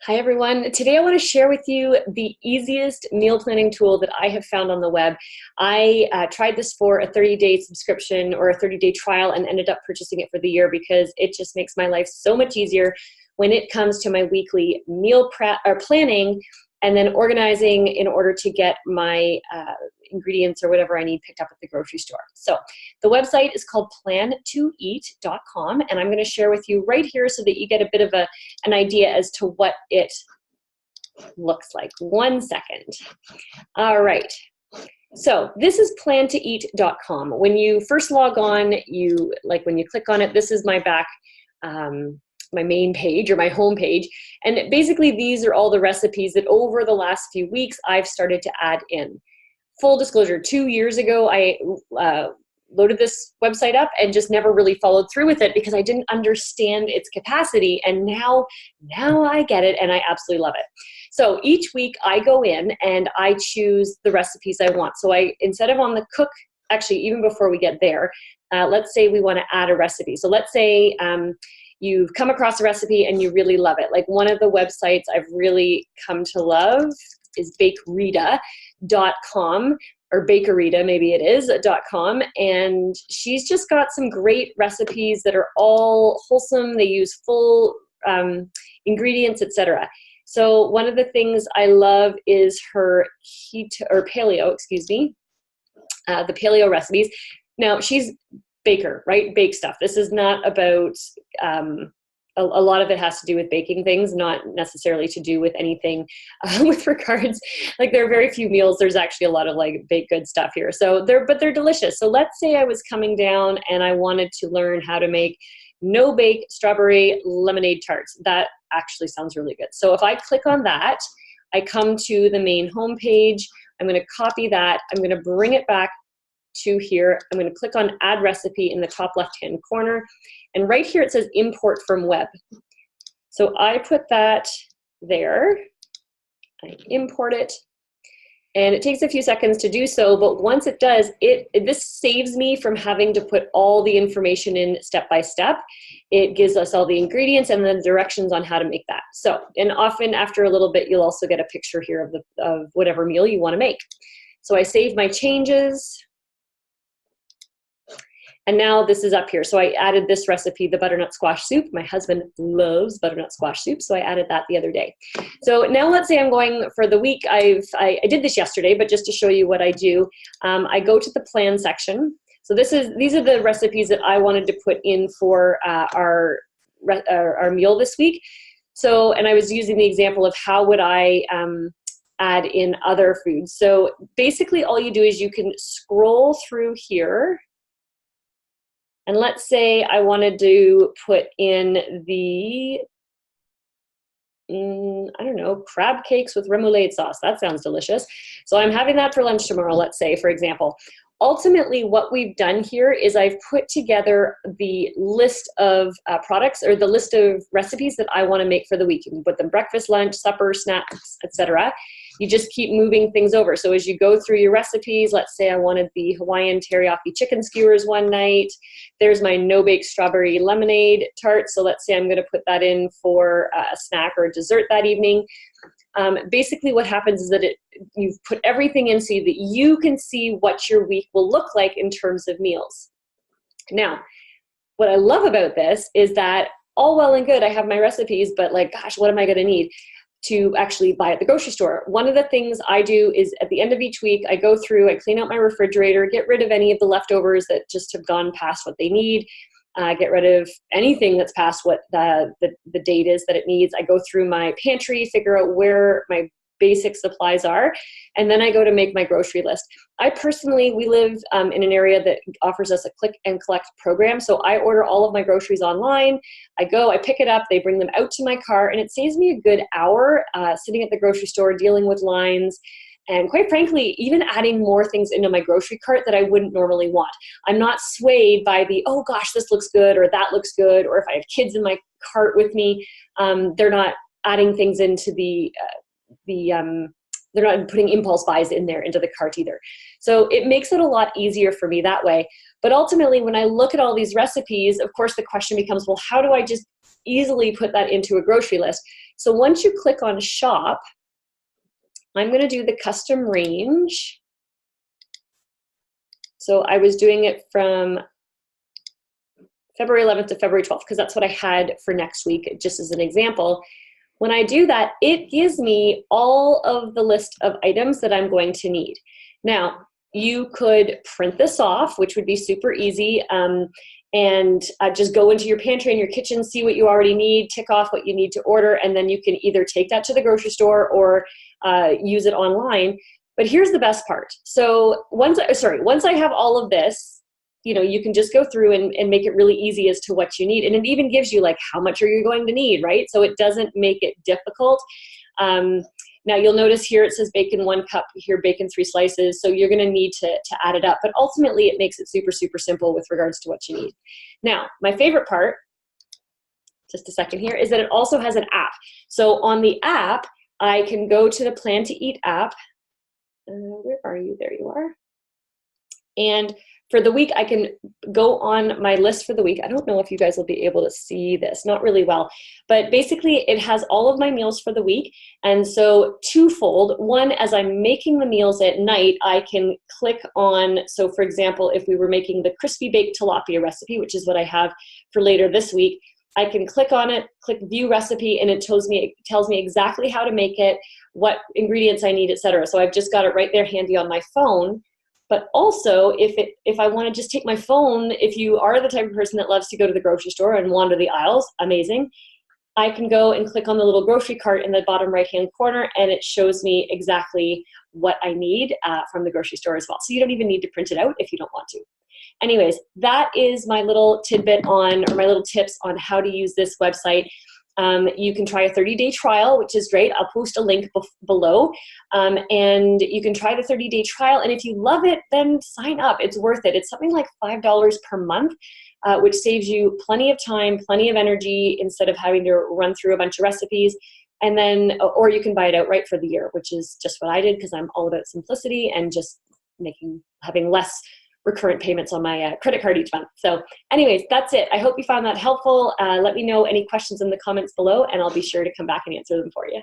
Hi everyone. Today I want to share with you the easiest meal planning tool that I have found on the web. I tried this for a 30-day subscription or a 30-day trial and ended up purchasing it for the year because it just makes my life so much easier when it comes to my weekly meal prep or planning and then organizing in order to get my ingredients or whatever I need picked up at the grocery store. So the website is called plan2eat.com, and I'm going to share with you right here so that you get a bit of an idea as to what it looks like. 1 second. All right. So this is plan2eat.com. When you first log on, when you click on it, this is my my main page or my home page. And basically these are all the recipes that over the last few weeks I've started to add in. Full disclosure, 2 years ago I loaded this website up and just never really followed through with it because I didn't understand its capacity, and now I get it and I absolutely love it. So each week I go in and I choose the recipes I want. So instead of on the cook, actually even before we get there, let's say we want to add a recipe. So let's say you've come across a recipe and you really love it. Like one of the websites I've really come to love is bakerita.com, or Bakerita, maybe it is, .com. And she's just got some great recipes that are all wholesome. They use full ingredients, etc. So one of the things I love is her paleo, the paleo recipes. Now she's baker, right? Bake stuff. This is not about, a lot of it has to do with baking things, not necessarily to do with anything with regards, like there are very few meals. There's actually a lot of like baked good stuff here. So but they're delicious. So let's say I was coming down and I wanted to learn how to make no bake strawberry lemonade tarts. That actually sounds really good. So if I click on that, I come to the main home page. I'm going to copy that. I'm going to bring it back to here. I'm going to click on add recipe in the top left hand corner, and right here it says import from web. So I put that there, I import it, and it takes a few seconds to do so, but once it does, this saves me from having to put all the information in step by step. It gives us all the ingredients and then directions on how to make that. So, and often after a little bit you'll also get a picture here of whatever meal you want to make. So I save my changes. And now this is up here. So I added this recipe, the butternut squash soup. My husband loves butternut squash soup, so I added that the other day. So now let's say I'm going for the week. I did this yesterday, but just to show you what I do, I go to the plan section. So these are the recipes that I wanted to put in for our meal this week. So, and I was using the example of how would I add in other foods. So basically all you do is you can scroll through here. And let's say I wanted to put in the, I don't know, crab cakes with remoulade sauce. That sounds delicious. So I'm having that for lunch tomorrow, let's say, for example. Ultimately, what we've done here is I've put together the list of products, or the list of recipes that I want to make for the week. You can put them breakfast, lunch, supper, snacks, etc. You just keep moving things over. So as you go through your recipes, let's say I wanted the Hawaiian teriyaki chicken skewers one night. There's my no-bake strawberry lemonade tart. So let's say I'm going to put that in for a snack or a dessert that evening. Basically what happens is that you've put everything in so that you can see what your week will look like in terms of meals. Now, what I love about this is that all well and good, I have my recipes, but like, gosh, what am I going to need to actually buy at the grocery store? One of the things I do is at the end of each week, I go through, I clean out my refrigerator, get rid of any of the leftovers that just have gone past what they need. Get rid of anything that's past what the date is that it needs. I go through my pantry, figure out where my basic supplies are, and then I go to make my grocery list. We live in an area that offers us a click and collect program, so I order all of my groceries online. I pick it up, they bring them out to my car, and it saves me a good hour sitting at the grocery store dealing with lines. And quite frankly, even adding more things into my grocery cart that I wouldn't normally want. I'm not swayed by the, oh gosh, this looks good, or that looks good, or if I have kids in my cart with me, they're not adding things into they're not putting impulse buys in there into the cart either. So it makes it a lot easier for me that way. But ultimately, when I look at all these recipes, of course, the question becomes, well, how do I just easily put that into a grocery list? So once you click on shop, I'm going to do the custom range. So I was doing it from February 11th to February 12th because that's what I had for next week, just as an example. When I do that, it gives me all of the list of items that I'm going to need. Now, you could print this off, which would be super easy, and just go into your pantry and your kitchen, see what you already need, tick off what you need to order, and then you can either take that to the grocery store or use it online. But here's the best part. So once I have all of this, you know, you can just go through and make it really easy as to what you need. And it even gives you like, how much are you going to need, right? So it doesn't make it difficult. Now you'll notice here it says bacon 1 cup, here bacon 3 slices. So you're gonna need to add it up. But ultimately it makes it super, super simple with regards to what you need. Now, my favorite part, just a second here, is that it also has an app. So on the app, I can go to the Plan to Eat app. Where are you? There you are. And for the week, I can go on my list for the week. I don't know if you guys will be able to see this, not really well, but basically it has all of my meals for the week. And so twofold. One, as I'm making the meals at night, I can click on, so for example, if we were making the crispy baked tilapia recipe, which is what I have for later this week, I can click on it, click view recipe, and it tells me exactly how to make it, what ingredients I need, etc. So I've just got it right there handy on my phone. But also, if I want to just take my phone, if you are the type of person that loves to go to the grocery store and wander the aisles, amazing. I can go and click on the little grocery cart in the bottom right-hand corner, and it shows me exactly what I need from the grocery store as well. So you don't even need to print it out if you don't want to. Anyways, that is my little tidbit on, or my little tips on how to use this website. You can try a 30-day trial, which is great. I'll post a link below, and you can try the 30-day trial. And if you love it, then sign up. It's worth it. It's something like $5 per month, which saves you plenty of time, plenty of energy, instead of having to run through a bunch of recipes. And then, or you can buy it outright for the year, which is just what I did, because I'm all about simplicity and just having less recurrent payments on my credit card each month. So anyways, that's it. I hope you found that helpful. Let me know any questions in the comments below, and I'll be sure to come back and answer them for you.